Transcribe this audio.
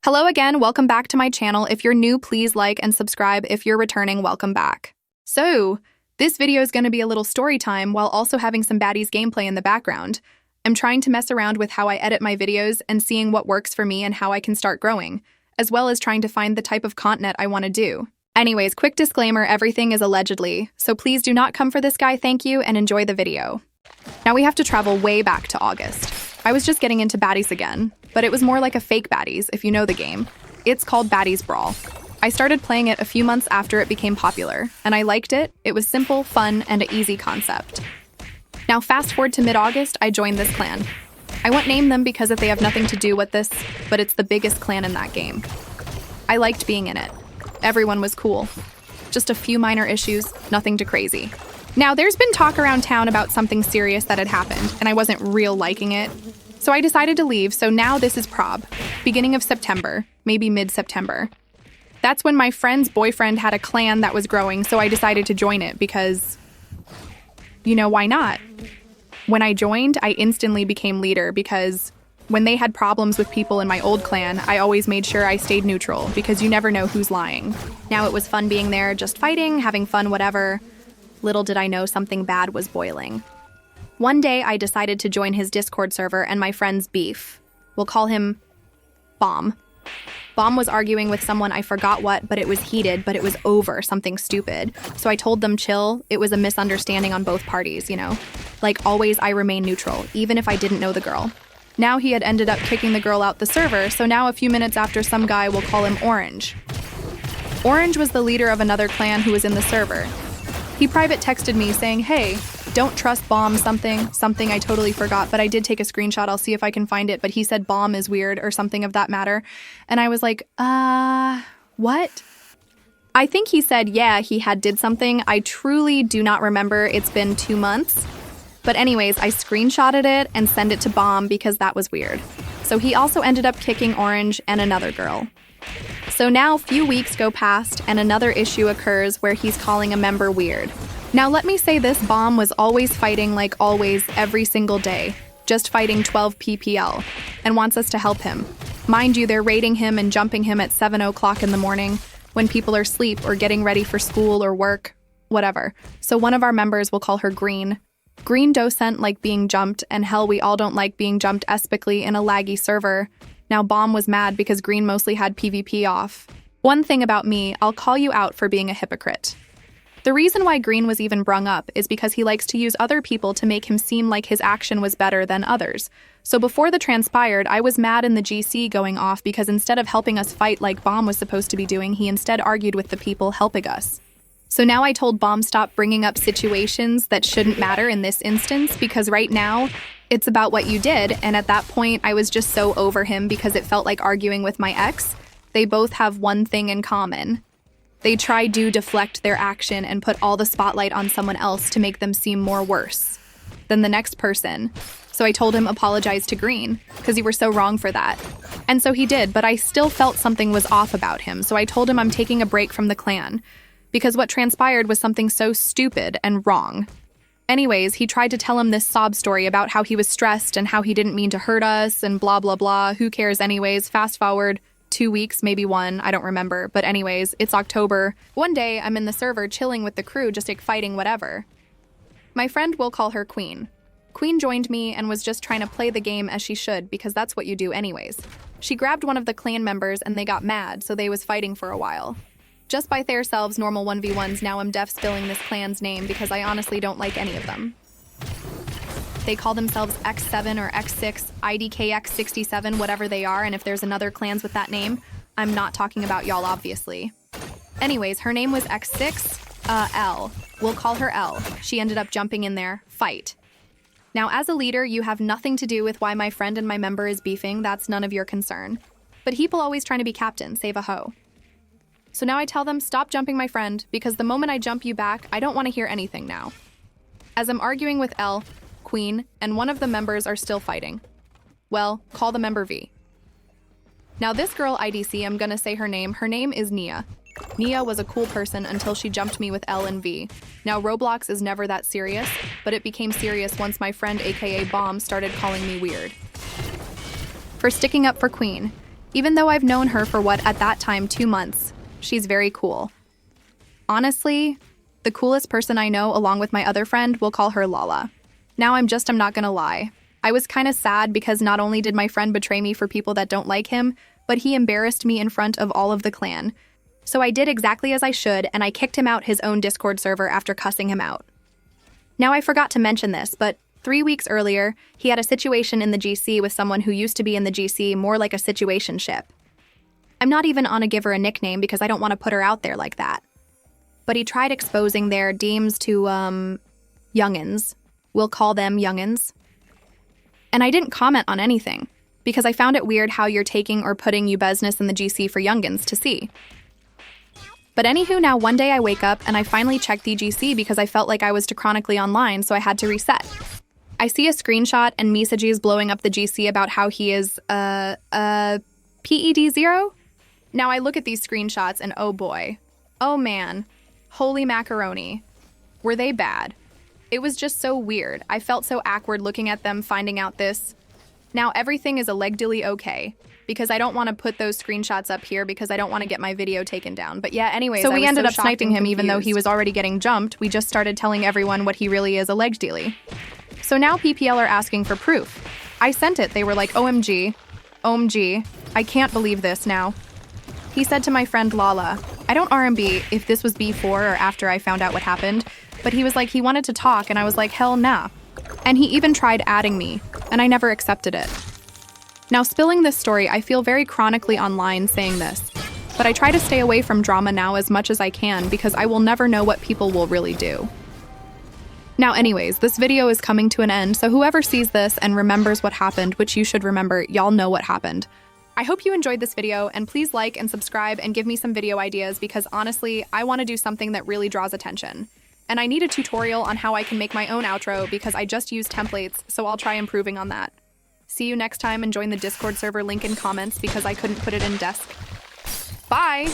Hello again, welcome back to my channel. If you're new, please like and subscribe. If you're returning, welcome back. So, this video is going to be a little story time while also having some Baddies gameplay in the background. I'm trying to mess around with how I edit my videos and seeing what works for me and how I can start growing, as well as trying to find the type of content I want to do. Anyways, quick disclaimer, everything is allegedly, so please do not come for this guy, thank you, and enjoy the video. Now we have to travel way back to August. I was just getting into Baddies again, but it was more like a fake Baddies, if you know the game. It's called Baddies Brawl. I started playing it a few months after it became popular, and I liked it. It was simple, fun, and an easy concept. Now fast forward to mid-August, I joined this clan. I won't name them because they have nothing to do with this, but it's the biggest clan in that game. I liked being in it. Everyone was cool. Just a few minor issues, nothing too crazy. Now, there's been talk around town about something serious that had happened, and I wasn't real liking it. So I decided to leave, so now this is prob. Beginning of September, maybe mid-September. That's when my friend's boyfriend had a clan that was growing, so I decided to join it because, you know, why not? When I joined, I instantly became leader because when they had problems with people in my old clan, I always made sure I stayed neutral because you never know who's lying. Now it was fun being there, just fighting, having fun, whatever. Little did I know something bad was boiling. One day, I decided to join his Discord server and my friend's beef. We'll call him Bomb. Bomb was arguing with someone, I forgot what, but it was heated, but it was over something stupid. So I told them chill, it was a misunderstanding on both parties, you know? Like always, I remain neutral, even if I didn't know the girl. Now he had ended up kicking the girl out the server, so now a few minutes after, some guy, will call him Orange. Orange was the leader of another clan who was in the server. He private texted me saying, hey, don't trust Bomb something I totally forgot, but I did take a screenshot, I'll see if I can find it, but he said Bomb is weird or something of that matter. And I was like, what? I think he said, yeah, he had did something. I truly do not remember, it's been 2 months. But anyways, I screenshotted it and sent it to Bomb because that was weird. So he also ended up kicking Orange and another girl. So now a few weeks go past and another issue occurs where he's calling a member weird. Now let me say this, Bomb was always fighting like always every single day, just fighting 12 PPL, and wants us to help him. Mind you, they're raiding him and jumping him at 7 o'clock in the morning when people are asleep or getting ready for school or work, whatever. So one of our members, will call her Green. Green docent like being jumped, and hell, we all don't like being jumped especially in a laggy server. Now Bomb was mad because Green mostly had PvP off. One thing about me, I'll call you out for being a hypocrite. The reason why Green was even brung up is because he likes to use other people to make him seem like his action was better than others. So before the transpired, I was mad in the GC going off because instead of helping us fight like Bomb was supposed to be doing, he instead argued with the people helping us. So now I told Bomb stop bringing up situations that shouldn't matter in this instance because right now, it's about what you did, and at that point, I was just so over him because it felt like arguing with my ex. They both have one thing in common. They try to deflect their action and put all the spotlight on someone else to make them seem more worse than the next person. So I told him apologize to Green, because you were so wrong for that. And so he did, but I still felt something was off about him, so I told him I'm taking a break from the clan, because what transpired was something so stupid and wrong. Anyways, he tried to tell him this sob story about how he was stressed and how he didn't mean to hurt us and blah, blah, blah. Who cares anyways? Fast forward 2 weeks, maybe 1, I don't remember. But anyways, it's October. One day, I'm in the server chilling with the crew, just like fighting whatever. My friend, will call her Queen. Queen joined me and was just trying to play the game as she should because that's what you do anyways. She grabbed one of the clan members and they got mad, so they was fighting for a while. Just by theirselves, normal 1v1s, now I'm def spilling this clan's name because I honestly don't like any of them. They call themselves X7 or X6, IDKX67, whatever they are, and if there's another clans with that name, I'm not talking about y'all, obviously. Anyways, her name was X6, L. We'll call her L. She ended up jumping in there. Fight. Now, as a leader, you have nothing to do with why my friend and my member is beefing, that's none of your concern. But people always trying to be captain, save a hoe. So now I tell them, stop jumping my friend, because the moment I jump you back, I don't want to hear anything now. As I'm arguing with L, Queen, and one of the members are still fighting. Well, call the member V. Now this girl IDC, I'm gonna say her name is Nia. Nia was a cool person until she jumped me with L and V. Now Roblox is never that serious, but it became serious once my friend aka Bomb started calling me weird. For sticking up for Queen. Even though I've known her for what, at that time, 2 months. She's very cool. Honestly, the coolest person I know, along with my other friend, we'll call her Lala. Now I'm not gonna lie. I was kinda sad because not only did my friend betray me for people that don't like him, but he embarrassed me in front of all of the clan. So I did exactly as I should, and I kicked him out his own Discord server after cussing him out. Now I forgot to mention this, but 3 weeks earlier, he had a situation in the GC with someone who used to be in the GC, more like a situationship. I'm not even gonna give her a nickname because I don't want to put her out there like that. But he tried exposing their DMs to, youngins. We'll call them youngins. And I didn't comment on anything, because I found it weird how you're taking or putting you business in the GC for youngins to see. But anywho, now one day I wake up and I finally checked the GC because I felt like I was too chronically online, so I had to reset. I see a screenshot and Misaji's blowing up the GC about how he is, PED0? Now I look at these screenshots and oh boy. Oh man. Holy macaroni. Were they bad? It was just so weird. I felt so awkward looking at them finding out this. Now everything is allegedly okay, because I don't want to put those screenshots up here because I don't want to get my video taken down. But yeah, anyways, so we ended up sniping him even though he was already getting jumped. We just started telling everyone what he really is allegedly. So now PPL are asking for proof. I sent it. They were like, OMG, OMG, I can't believe this now. He said to my friend Lala, I don't RMB if this was before or after I found out what happened, but he was like, he wanted to talk, and I was like, hell nah. And he even tried adding me, and I never accepted it. Now, spilling this story, I feel very chronically online saying this, but I try to stay away from drama now as much as I can because I will never know what people will really do. Now, anyways, this video is coming to an end, so whoever sees this and remembers what happened, which you should remember, y'all know what happened. I hope you enjoyed this video, and please like and subscribe and give me some video ideas because honestly, I want to do something that really draws attention. And I need a tutorial on how I can make my own outro because I just use templates, so I'll try improving on that. See you next time and join the Discord server link in comments because I couldn't put it in desk. Bye!